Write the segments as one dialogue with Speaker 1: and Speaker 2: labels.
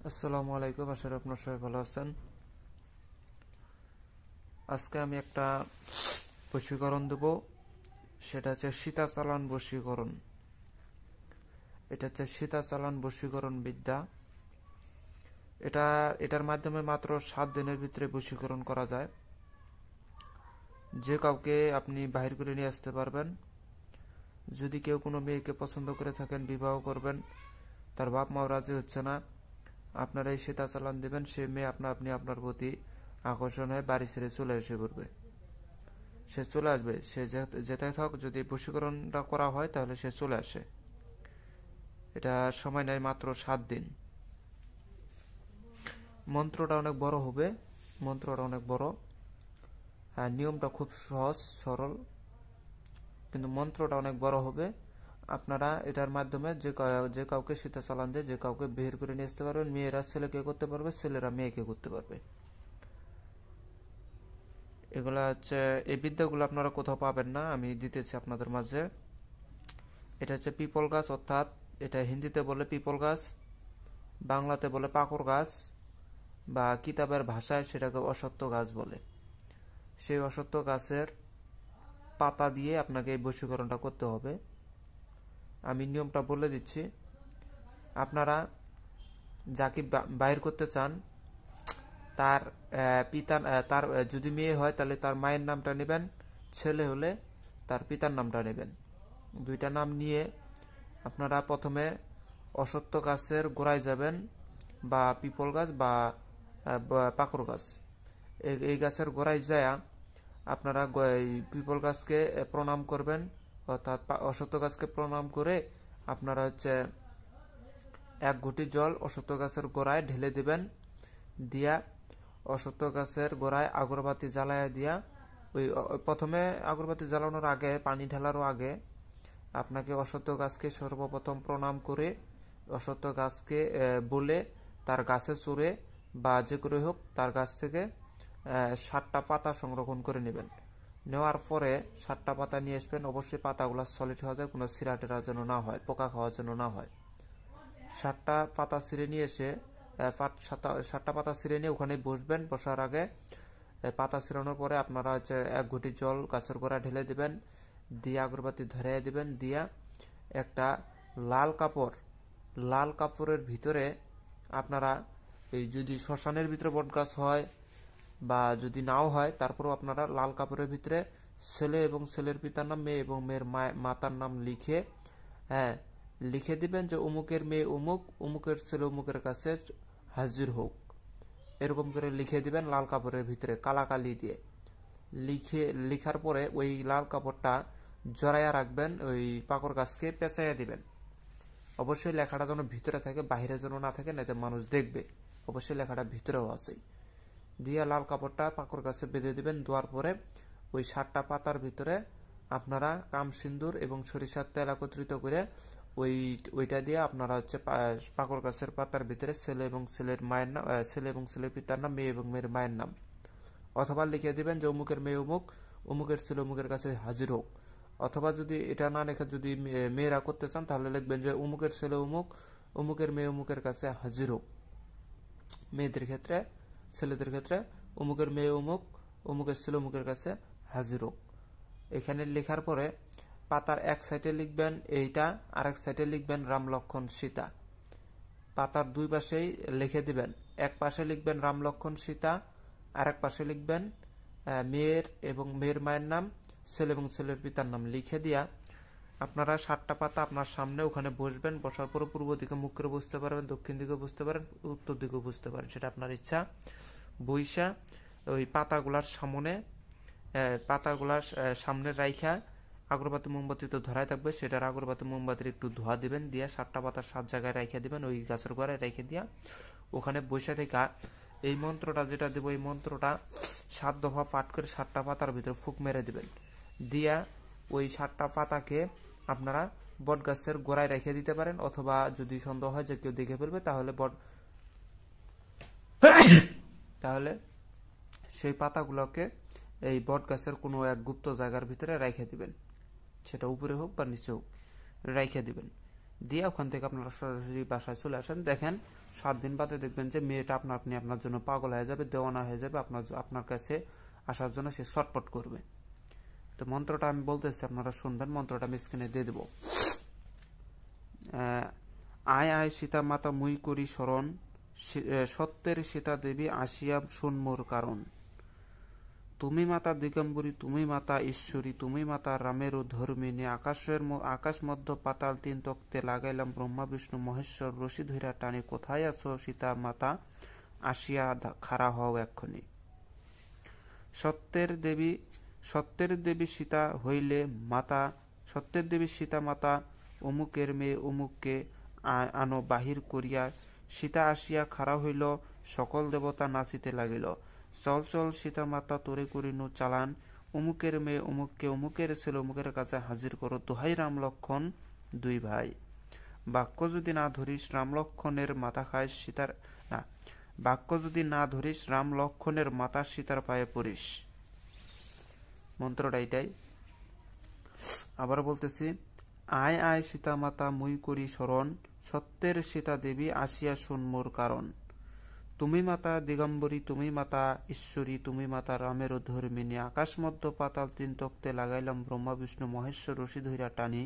Speaker 1: আসসালামু আলাইকুম, আশা করি আপনারা সবাই ভালো আছেন। আজকে আমি একটা বশীকরণ দেব, সেটা হচ্ছে সীতাচালান বশীকরণ। এটা হচ্ছে সীতাচালান বশীকরণ বিদ্যা। এটার মাধ্যমে মাত্র 7 দিনের ভিতরে বশীকরণ করা যায়। যে কাউকে আপনি বাহির করে নিয়ে আসতে পারবেন। যদি কেউ কোনো মেয়েকে পছন্দ করে থাকেন, বিবাহ করবেন, তার বাপ মাও রাজি হচ্ছে না, আপনারা এই সীতাচালান দেবেন, সে মেয়ে আপনি আপনার প্রতি আকর্ষণ হয়ে বাড়ি ছেড়ে চলে এসে পড়বে। সে চলে আসবে, সে যেটাই থাক, যদি বশীকরণটা করা হয় তাহলে সে চলে আসে। এটা সময় নেয় মাত্র 7 দিন। মন্ত্রটা অনেক বড় হবে, মন্ত্রটা অনেক বড়, আর নিয়মটা খুব সহজ সরল, কিন্তু মন্ত্রটা অনেক বড় হবে। আপনারা এটার মাধ্যমে যে কাউকে সীতাচালান দিয়ে যে কাউকে বের করে নিয়ে আসতে পারবেন। মেয়েরা ছেলেকে করতে পারবে, ছেলেরা মেয়েকে করতে পারবে। এগুলা হচ্ছে, এই বিদ্যাগুলো আপনারা কোথাও পাবেন না, আমি দিতেছি আপনাদের মাঝে। এটা হচ্ছে পিপল গাছ, অর্থাৎ এটা হিন্দিতে বলে পিপল গাছ, বাংলাতে বলে পাকড় গাছ, বা কিতাবের ভাষায় সেটাকে অশ্বত্থ গাছ বলে। সেই অশ্বত্থ গাছের পাতা দিয়ে আপনাকে এই বশীকরণটা করতে হবে। আমি নিয়মটা বলে দিচ্ছি। আপনারা যাকে বাইর করতে চান, তার পিতা, তার যদি মেয়ে হয় তাহলে তার মায়ের নামটা নেবেন, ছেলে হলে তার পিতার নামটা নেবেন। দুইটা নাম নিয়ে আপনারা প্রথমে অশ্বত্থ গাছের গোড়ায় যাবেন, বা পিপল গাছ বা পাকড় গাছ, এই গাছের গোড়ায় যায় আপনারা পিপল গাছকে প্রণাম করবেন, অর্থাৎ অশ্বত্থ গাছকে প্রণাম করে আপনারা হচ্ছে 1 ঘটি জল অশ্বত্থ গাছের গোড়ায় ঢেলে দিবেন। দিয়া অশ্বত্থ গাছের গোড়ায় আগরবাতি জ্বালায়া দিয়া, ওই প্রথমে আগরবাতি জ্বালানোর আগে, পানি ঢালারও আগে আপনাকে অশ্বত্থ গাছকে সর্বপ্রথম প্রণাম করে অশ্বত্থ গাছকে বলে তার গাছে চড়ে বা যে করে হোক তার গাছ থেকে 7টা পাতা সংরক্ষণ করে নেবেন। নেওয়ার পরে 7টা পাতা নিয়ে আসবেন। অবশ্যই পাতাগুলো সলিড হওয়া যায়, কোনো সিরাটেরা যেন না হয়, পোকা খাওয়ার জন্য না হয়। 7টা পাতা ছিঁড়ে নিয়ে এসে 7টা পাতা ছিঁড়ে নিয়ে ওখানে বসবেন। বসার আগে পাতা ছিঁড়ানোর পরে আপনারা হচ্ছে 1 ঘটি জল গাছের গোড়া ঢেলে দিবেন, দিয়ে আগরবাতি ধরিয়ে দিবেন। দিয়া একটা লাল কাপড়ের ভিতরে আপনারা, এই যদি শ্মশানের ভিতরে বট গাছ হয় বা যদি নাও হয়, তারপরেও আপনারা লাল কাপড়ের ভিতরে ছেলে এবং ছেলের পিতার নাম, মেয়ে এবং মেয়ের মাতার নাম লিখে, হ্যাঁ, লিখে দিবেন যে অমুকের মেয়ে অমুক, অমুকের ছেলে অমুকের কাছে হাজির হোক। এরকম করে লিখে দিবেন লাল কাপড়ের ভিতরে কালাকালি দিয়ে। লিখার পরে ওই লাল কাপড়টা জড়াইয়া রাখবেন, ওই পাকড় গাছকে পেঁচাইয়া দিবেন। অবশ্যই লেখাটা যেন ভিতরে থাকে, বাহিরে যেন না থাকে, নাইতে মানুষ দেখবে। অবশ্যই লেখাটা ভিতরেও আছে। দিয়ে লাল কাপড়টা পাকড় গাছে বেঁধে দিবেন। দেওয়ার পরে ওই 7টা পাতার ভিতরে আপনারা কাম সিন্দুর এবং সরিষার তেল একত্রিত করে ওইটা দিয়ে আপনারা হচ্ছে পাকড় গাছের পাতার ভিতরে ছেলে এবং ছেলের মায়ের নাম, ছেলে এবং ছেলের পিতার নাম, মেয়ে এবং মেয়ের মায়ের নাম, অথবা লিখে দিবেন যে অমুকের মেয়ে অমুক, অমুকের ছেলে অমুকের কাছে হাজির হোক। অথবা যদি এটা না লেখা, যদি মেয়েরা করতে চান তাহলে লিখবেন যে অমুকের ছেলে অমুক, অমুকের মেয়ে অমুকের কাছে হাজির হোক। মেয়েদের ক্ষেত্রে, ছেলেদের ক্ষেত্রে অমুকের মেয়ে অমুক, অমুকের ছেলে অমুকের কাছে হাজির হোক। এখানে লেখার পরে পাতার এক সাইডে লিখবেন এইটা, আর এক সাইডে লিখবেন রাম লক্ষণ সীতা। পাতার দুই পাশেই লিখে দিবেন। এক পাশে লিখবেন রাম লক্ষণ সীতা, আর এক পাশে লিখবেন মেয়ের এবং মেয়ের মায়ের নাম, ছেলে এবং ছেলের পিতার নাম লিখে দিয়া আপনারা 7টা পাতা আপনার সামনে ওখানে বসবেন। বসার পর পূর্ব দিকে মুখ করে বসতে পারবেন, দক্ষিণ দিকে বসতে পারেন, উত্তর দিকেও বসতে পারেন, সেটা আপনার ইচ্ছা। বইসা ওই পাতাগুলার সামনে রাইখা আগরবাতি মোমবাতি তো ধরাই থাকবে, সেটার আগরবাতি মোমবাতির একটু ধোয়া দিবেন। দিয়া 7টা পাতা 7 জায়গায় রাইখা দিবেন, ওই গাছের গোড়ায় রেখে দিয়া ওখানে বসে থেকে এই মন্ত্রটা যেটা দেব, এই মন্ত্রটা 7 দফা পাঠ করে 7টা পাতার ভিতরে ফুক মেরে দিবেন। দিয়া ওই 7টা পাতাকে আপনারা বট গাছের গোড়ায় রেখে দিতে পারেন, অথবা যদি সন্দেহ হয় যে কেউ দেখে ফেলবে তাহলে সেই পাতাগুলোকে এই বট গাছের কোনো এক গুপ্ত জায়গার ভিতরে রেখে দিবেন, সেটা উপরে হোক বা নিচে হোক রেখে দিবেন। দিয়ে ওখান থেকে আপনারা সরাসরি বাসায় চলে আসেন। দেখেন 7 দিন বাদে দেখবেন যে মেয়েটা আপনার জন্য পাগল হয়ে যাবে, দেওয়ানা হয়ে যাবে, আপনার কাছে আসার জন্য সে ছটফট করবে। তো মন্ত্রটা আমি বলতেছি, আপনারা শুনবেন। মন্ত্রটা আমি স্ক্রিনে দিয়ে দেব। আয় আয় সীতা মাতা মুই করি স্মরণ, সত্যের সীতা দেবী আসিয়া শুন মোর কারণ। তুমি মাতা দিগম্বরী, তুমি মাতা ঈশ্বরী, তুমি মাতা রামের ধর্মিনী। আকাশ মধ্য পাতাল 3 তক্তে লাগাইলাম ব্রহ্মা বিষ্ণু মহেশ্বর রশি ধইরা টানি। কোথায় আছো সীতা মাতা আসিয়া খাড়া হও এক্ষুনি। সত্যের দেবী সীতা হইলে মাতা, সত্যের দেবী সীতা মাতা অমুকের মেয়ে অমুককে আনো বাহির করিয়া। সীতা আসিয়া খাড়া হইল, সকল দেবতা নাচিতে লাগিল। চল চল সীতা মাতা তোরে করিনু চালান, অমুকের মেয়ে অমুককে অমুকের ছেলে অমুকের কাছে হাজির করো। দোহাই রাম লক্ষণ 2 ভাই, বাক্য যদি না ধরিস রাম লক্ষণের মাথা খায় সীতার না, বাক্য যদি না ধরিস রাম লক্ষণের মাথা সীতার পায়ে পড়িস। মন্ত্রটা এটাই। আবার বলতেছি, আয় আয় সীতা মাতা মুই করি স্মরণ, সত্যের সীতা দেবী আসিয়া শুন মোর কারণ। তুমি মাতা দিগম্বরী, তুমি মাতা ঈশ্বরী, তুমি মাতা রামের ধর্মিনী। আকাশ মধ্য পাতাল 3 তক্তে লাগাইলাম ব্রহ্মা বিষ্ণু মহেশ্বর রশি ধইরা টানি।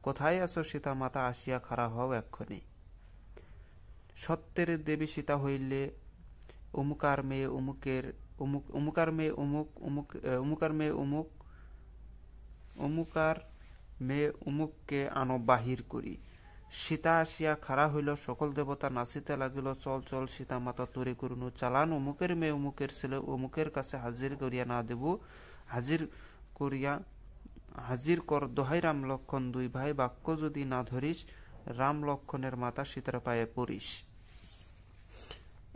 Speaker 1: কোথায় আছো সীতা মাতা আসিয়া খাড়া হও এক্ষুনি। সত্যের দেবী সীতা হইলে অমুকার মেয়ে অমুকের অমুকার মেয়ে অমুকার মেয়ে অমুককে আনো বাহির করি। সীতা আসিয়া খাড়া হইল, সকল দেবতা নাচিতে লাগিল। চল চল সীতা মাতা তোরে করুনু চালান, অমুকের মেয়ে অমুকের ছেলে অমুকের কাছে হাজির করিয়া না দেব, হাজির কর দোহাই রাম লক্ষণ 2 ভাই, বাক্য যদি না ধরিস রাম লক্ষণের মাতা সীতার পায়ে পড়িস।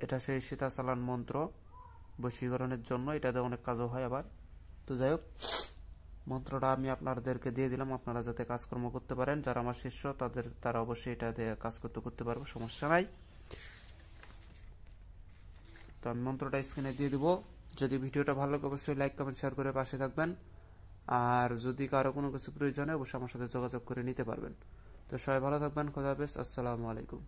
Speaker 1: এটা সেই সীতা চালান মন্ত্র বশীকরণের জন্য। এটাতে অনেক কাজও হয় আবার। তো যাই হোক, মন্ত্রটা আমি আপনাদেরকে দিয়ে দিলাম, আপনারা যাতে কাজকর্ম করতে পারেন। যারা আমার শিষ্য তারা অবশ্যই এটা দিয়ে কাজ করতে পারবে, সমস্যা নাই। তো আমি মন্ত্রটা স্ক্রিনে দিয়ে দিব। যদি ভিডিওটা ভালো লাগে অবশ্যই লাইক কমেন্ট শেয়ার করে পাশে থাকবেন। আর যদি কারো কোনো কিছু প্রয়োজন হয় অবশ্যই আমার সাথে যোগাযোগ করে নিতে পারবেন। তো সবাই ভালো থাকবেন। খোদা হাফেজ। আসসালামু আলাইকুম।